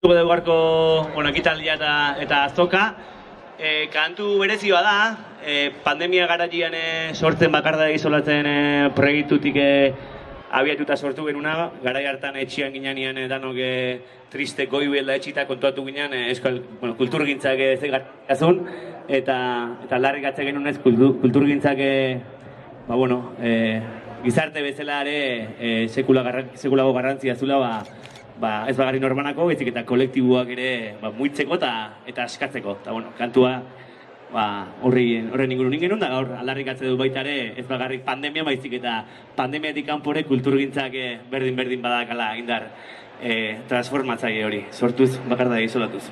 dugu gaurko ekitaldia eta azoka. Kantu berezioa da, pandemia garaian sortzen bakarda isolatzen proiektutik abiatuta sortu genuna, garai hartan etxian ginean danok triste goibela etxita kontuatu ginean euskal kulturgintzak zegarriazun eta larrikatze genunez kulturgintzak gizarte bezala ere sekulago garrantzia zula ez bagarri normanako, bezik eta kolektiboak ere muitzeko eta askatzeko. Kantua horren ingurun genuen da gaur aldarrikatze dut baita ere ez bagarrik pandemia baizik eta pandemiatik kanpore kulturgintzak berdin badakala indar transformatzaile hori, sortuz bakarda isolatuz.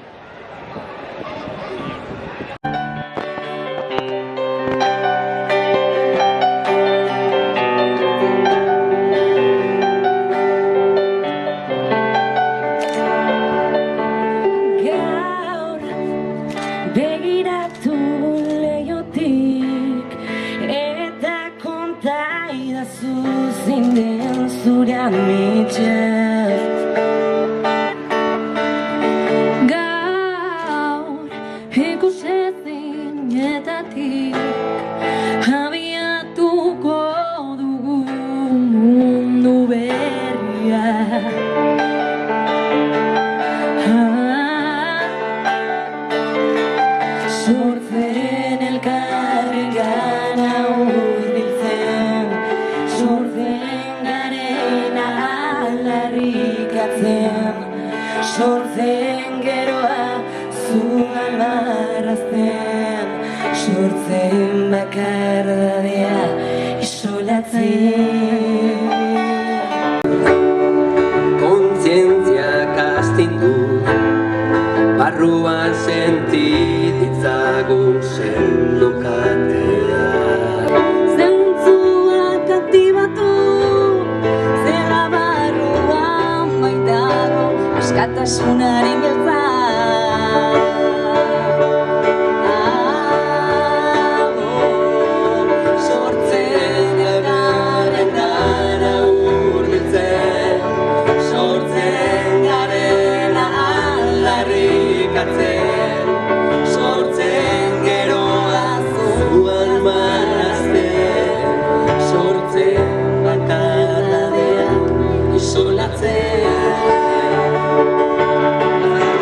Gaur ikusezinetatik abiatuko dugu mundu berria. Sortzen elkarrengana hurbiltzen, sortzen garena aldarrikatzen, sortzen geroa zugan marrazten, sortzen bakardadea isolatzen. Kontzientziak astindu, barruan sentiditzagun sendokatea. Zentzuak aktibatu, zera barruan baitago askatasunaren geltza. Sortzen elkarrengana hurbiltzen, sortzen garena aldarrikatzen, sortzen geroa zugan marrazten, sortzen bakardadea isolatzen.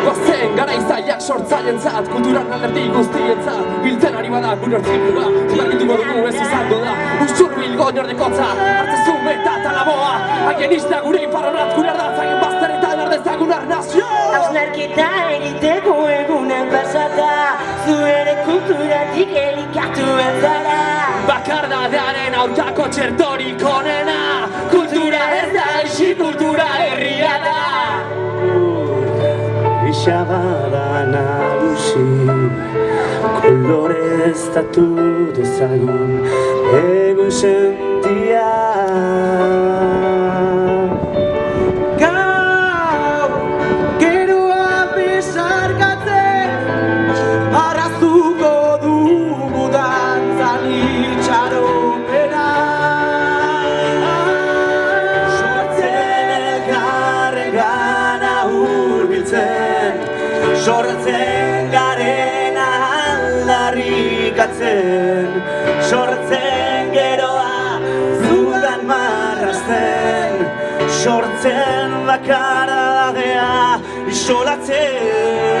Goazen gara izaiak sortzaientzat, kulturan alderdi guztientzat, biltzen ari bada gure hortzimua, berrituko dugu ez izango da, usurbil goinordekotza, hartzezu meta eta laboa, haien izta gure iparronat, gure ardatzaien bazteretan ardezagun arnazio! Hausnarketa egiteko egunen pasata, zu ere kulturatik elikatu bezala. Bakardadearen aurkako txertorik onena, kultura ez da eixi, kultura herria da! Bada nagusi, koloreztatu dezagun egun sentia. Gaur, geroa besarkatzen, arraztuko dugu dantzan itxaropena. Sortzen elkarrengana hurbiltzen, sortzen garena aldarrikatzen, sortzen geroa zugan marrazten, sortzen bakardadea isolatzen.